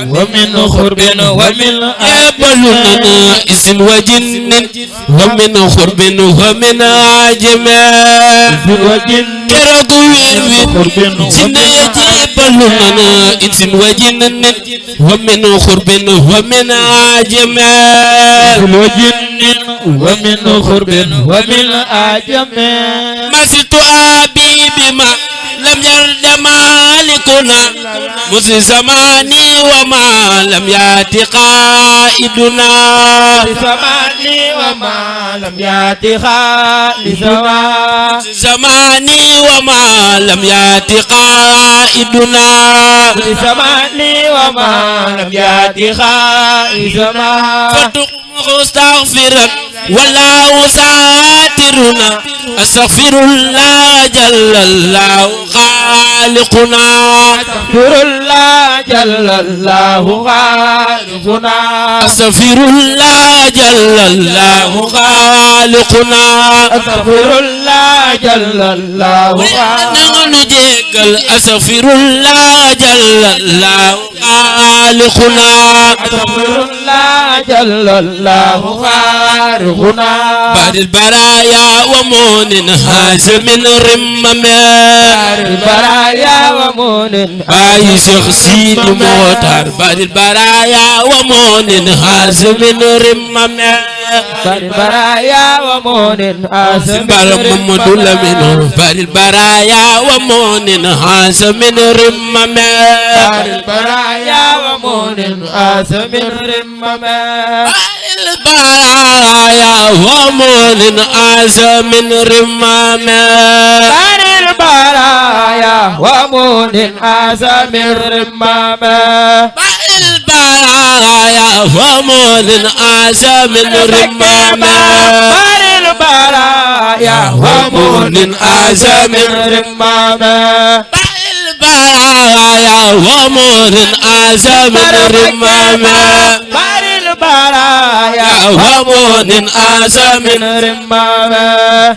ومن خرب ومن يقبلنا اسم وجن ومن خرب ومن عجم keroog weer wi jinne ya jébbaluna اسم وجن ومن خرب ومن عجم ومن خرب ومن عجم ما زلت أبي بما لم يرد مالكنا مذ زماني وما لم يأت قائدنا زماني وما لم يأت قائدنا زماني وما لم يأت قائدنا زماني وما لم يأت قائدنا مستغفرا والله ساترنا أستغفر الله جل الله خالقنا أستغفر الله جل الله خالقنا أستغفر الله جل الله خالقنا أستغفر الله جل الله خالقنا أستغفر الله جل الله خالقنا أستغفر الله جل الله خالقنا بعد البرايا ومون هازم رمم بعد البرايا ومون باي شخصي موتار بعد البرايا ومون هازم رمم بعد البرايا ومون هازم محمد لمن بعد البرايا ومون هازم رمم بعد البرايا ومون هازم رمم البرايا ومن أعظم رمام بعد البرايا ومن أعظم رمام بعد البرايا ومن أعظم رمام بعد البرايا ومن أعظم رمام بعد البرايا ومن أعظم رمام البرايا ومن أعظم رمام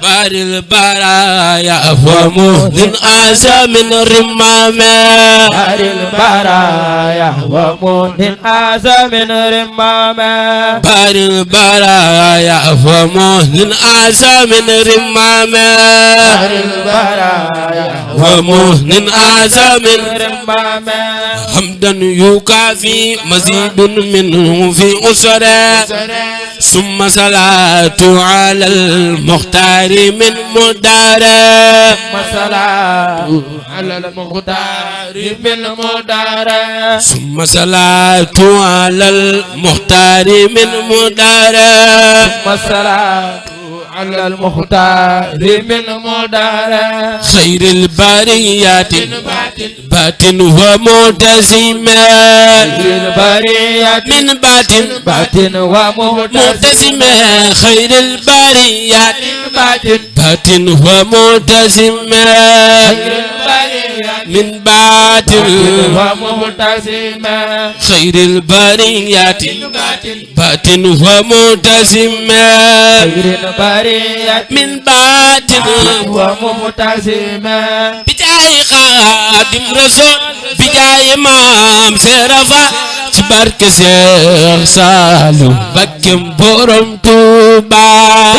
بعد البرايا ومن أعظم رمام بعد البرايا ومن أعظم رمام بعد البرايا ومن أعظم رمام بعد البرايا ومن أعظم رمام حمدا يكافي مزيد منه في أسرة ثم صلاة على المختار من مدارة ثم صلاة على المختار من مدارة ثم صلاة على المختار من مدارة ثم صلاة على المختار من مدارة خير البريات باطن ومعتزم البريات من باطن باطن ومعتزم معتزم خير البريات باطن ومعتزم من باطن ومعتزم خير البريات باطن ومعتزم خير البريات من باطن ومعتزم بجاي خادم رسول بجاي مام سرفا ci barke Seex Saalu Mbàkkeem borom Tuuba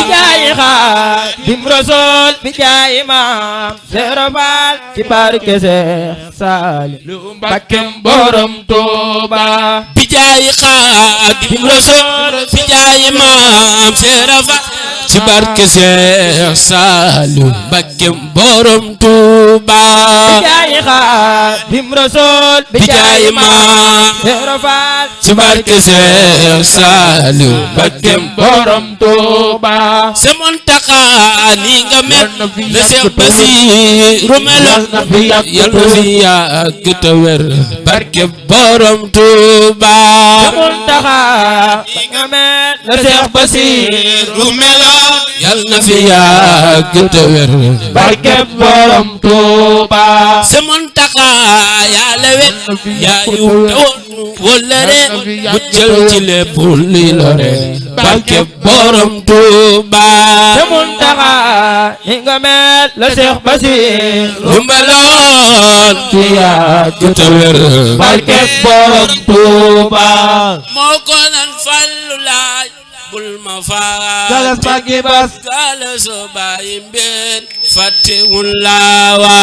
bijaay Xaadim Rasuul bijaay maam Seera Faal ci barke Seex Saaliu Mbàkkeem borom Tuuba bijaay Xaadim Rasuul bijaay maam Seera Faal ci barke Seex Saalu Mbàkkeem borom Tuuba bijaay Xaadim Rasuul bijaay maam Seera Faal ci barke Seex Saalu Mbàkkeem borom Tuuba se Muntaxa ni nga mel la Seex Basiiru meloon yal na fi yàgg te wér barke borom Tuuba Muntaxa ni nga mel la Seex Basiiru meloon yal na fi yàgg te wér barke borom Tuuba se Muntaxa yaa lewe yaa yiw te woon wóllëre muccal ci lépp luy lore barke borom Tuuba te Muntaxa ni nga mel la Seex Basiir rumbaloon ci yàgg te wér barke borom Tuuba moo ko nan Fallu laaj bul ma faat galas pagi bas galas bàyyi mbeen fàttewul laawa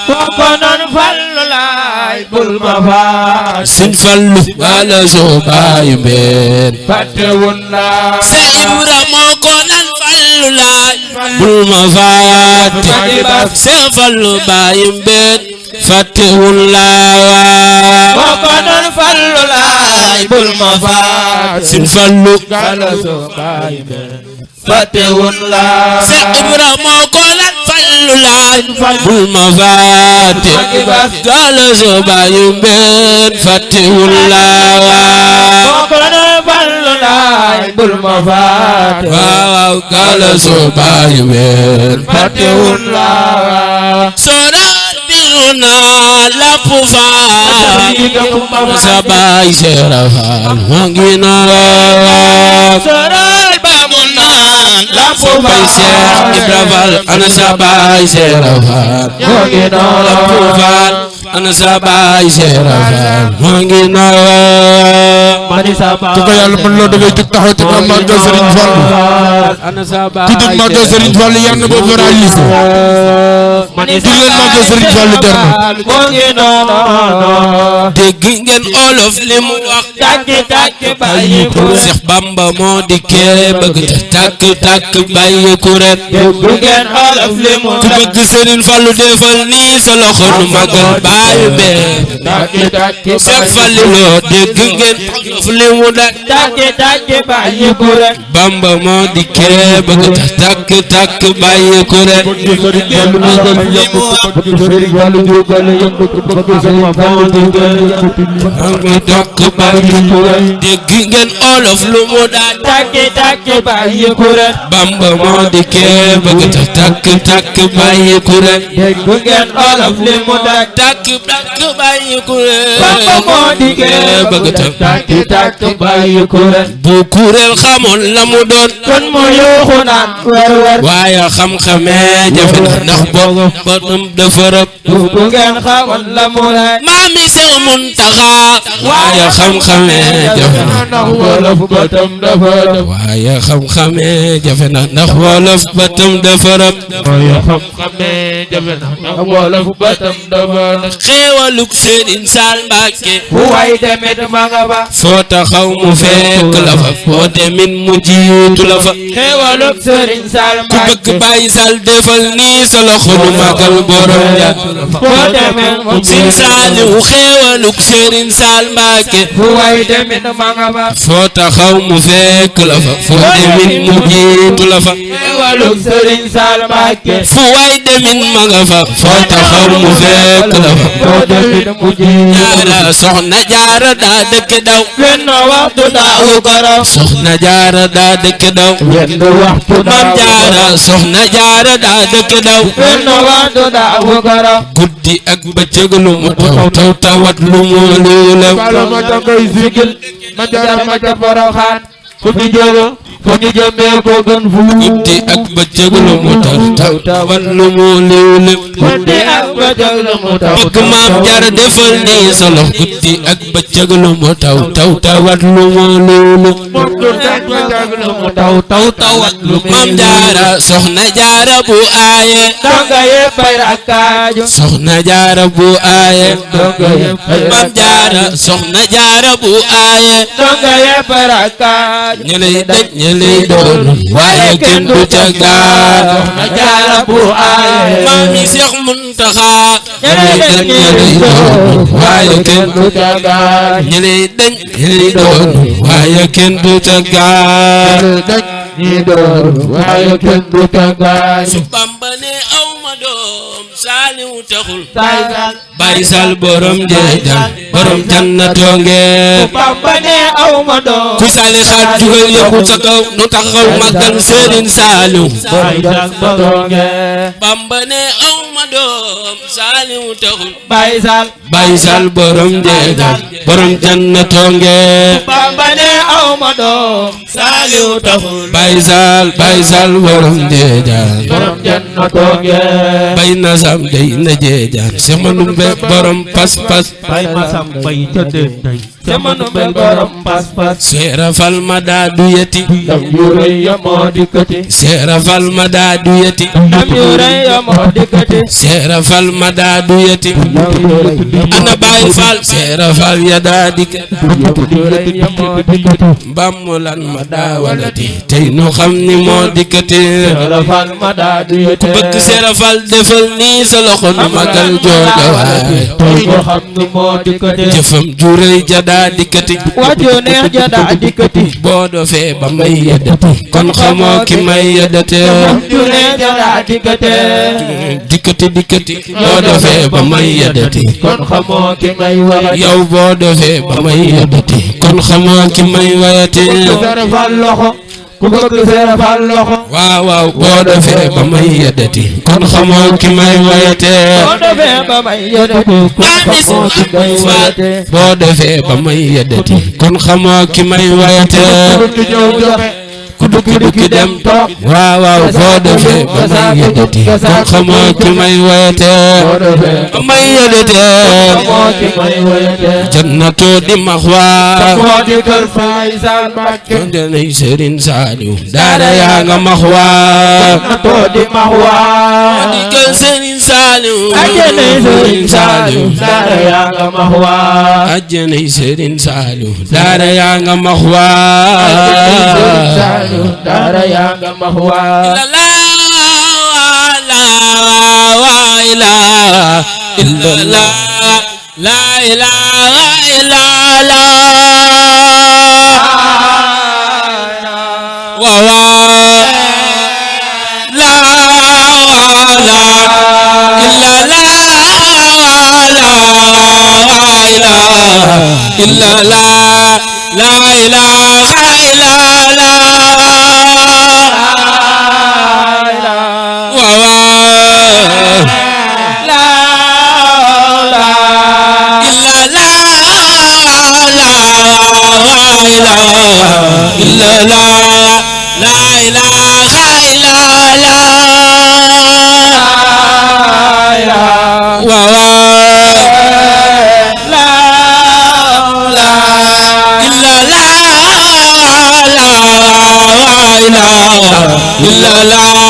moo ko nan Fallu laaj bul ma faat Sëñ Fallu galas bàyyi mbeen fàttewul laawa Seex Ibra moo ko nan Fallu laaj bul ma faat Seex Fallu bàyyi mbeen fàttewul laawa moo ko nan Fallu laaj bul ma faat Sëñ Fallu galas bàyyi mbeen fàttewul laawa Seex Ibra moo ko nan Fallu laaj bul ma faat galas bàyyi mbeen fàttewul laawa moo ko nan Fallu laaj bul ma faat waaw galas bàyyi mbeen fàttewul laawa Sorabiruna lapp faal sa baay Seera Faal moo ngi naan soral ba mu naan lapp bay Seex Ibra Faal ana sa baay Seera Faal moo ngi lapp faal ana sa baay Seera Faal moo ngi naan mani sa baay ku ko yàlla mën loo dangay jóg taxaw ci kanam màggal Serigne Fall ana sa baay ku jóg màggal Serigne Fall yàlla na boobu réalisé mani di leen màggal Serigne Fall jar na moo ngi noonu dégg ngeen olof li mu wax tàkki tàkki bàyyi ko Seex Bamba moo di kee bëgg ta tàkk tàkk bàyyi ko ren déggu ngeen olof li mu ku bëgg Serigne Fallu defal nii sa loxo nu magal baayu bee tàkki tàkki Seex Fallu loo dégg ngeen olof li mu da tàkki tàkki bàyyi ko rek Bamba moo di kee bëgg ta tàkk tàkk bàyyi ko ren ngi dokk bàyyi ko ren dégg ngeen olof lu mu daaj tàkki tàkki bàyyi ko rek Bamba moo di kee bëgg ta tàkk tàkk bàyyi ko ren déggu ngeen olof li mu daj tàkk tàkk bàyyi ko ren Bamba moo di kee bëgg ta tàkki tàkki bàyyi ko rek bu kuréel xamoon la mu doon kon mu yuuxu naan wer wer waaye xam-xamee jafe na ndax boobu borom dafa rëb bu ngeen xamoon la mu lay maami Seex Muntaxa waaye xam-xamee jafe na ndax wolof bëtam dafa def waaye xam-xamee jafe na ndax wolof bëtam dafa rëb waaye xam-xamee jafe na ndax wolof bëtam dafa def xéewaluk Sëriñ Saal Mbàkke fu way demit ma nga ba foo taxaw mu fekk la fa foo demin mu jiitu la fa xéewalub Sëriñ Saal ku bëgg Baay Saal defal nii sa loxo nu magal borom ya foo demit mu Sëriñ Saaliw xéewaluk Sëriñ Saal Mbàkke fu way demit ma nga ba foo taxaw mu fekk la fa foo demin mu jiitu la fa xéewalub Sëriñ Saal Mbàkke fu way demin ma nga fa foo taxaw mu fekk la fa foo demit mu jiitu Jaara Soxna Jaara daa dëkk daw wenn waxtu daawu garaw Soxna Jaara daa dëkk daw wenn waxtu Maam daawu Jaara Soxna Jaara daa dëkk daw wenn waxtu daawu garaw guddi ak bëccëg lu mu taw taw tawat lu mu liwlew bala ma ca ngay sigil ma jara ma ca Poroxaan fu ñu jóge fu ñu jëmee ko gën fuuf guddi ak bëccëg lu mu taw taw tawat lu mu liwlew guddi ak bëccëg lu mu taw bëgg Maam Jaara defal nii sa lox guddi ak bëccëg lu mu taw taw tawat lu mu liwlew taw taw tawat lu Maam Jaara Soxna Jaara bu aaye donga yépp ay rakkaaju Soxna Jaara bu aaye donga yépp ay Maam Jaara Soxna Jaara bu aaye donga yépp ay rakkaaju ñeley daj ñeley doon waaye kenn du ca gaar Soxna Jaara bu aaye maami Seex Muntaxa ñeley daj ñeley doon waaye kenn du ca gaar ñeley daj ñeley doon waaye kenn du ca gaar ñi doon waaye kenn du ca gaar su Bamba ne aw ma doom Saaliw taxul Baay Saal Baay Saal borom jeejal borom jannatoo ngeen Bamba ne aw ma doom ku sali xaat jugal yëkku sa kaw nu taxaw màggal Sëriñ Saaliw Baay Saal borom ngeen Bamba ne aw ma doom Saliou taxul Baye Sall Baye Sall borom jeegal borom jannatonge Bamba ne aw ma doom Saliou taxul Baye Sall borom jeegal borom jannatonge bay na sam day na jeejaan Cheikh Manoumbe borom pas pas Baye Masam bay tëdd day Cheikh Manoumbe borom pas pas Seera fal ma daa du yeti ndam yu rëy ya moo dikkati Seera fal ma daa du yeti ndam yu rëy ya moo dikkati Seera fal ma daa du yeti ana Baye Fall Seera fal ya daa dikkati mbammulan ma daa walati tey nu xam ni moo dikkati ku bëgg Seera Fall defal nii sa loxo nu magal jooja waay jëfam ju rëy ja daa dikkati waju neex ja daa dikkati boo dofee ba may yeddati kon xamoo ki may yeddate ju neex ja daa dikkati dikkati boo dofee ba may yeddati kon xamoo ki may wayati yow boo dofee ba may yeddati kon xamoo ki may wayati ku bëgg Seera Fall loxo waaw waaw boo dofee ba may yeddati kon xamoo ki may wayate boo dofee ba may yeddati kon xamoo ki may wayate boo dofee ba may yeddati kon xamoo ki may wayate ku dukki dem toog waaw waaw boo dofee ba may yeddati kon xamoo ki may wayate ba may yeddate jannatu di maxwa moo di kër Baye Sall Mbacké jondenay Serigne Saliou daara yaa nga maxwa jannatu di maxwa di kër Serigne Saliou ajjanay Serigne Saliou daara yaa nga maxwa ajjanay Serigne Saliou daara yaa nga maxwa daara yaa nga maxwa la ilaha illallah wa wa la la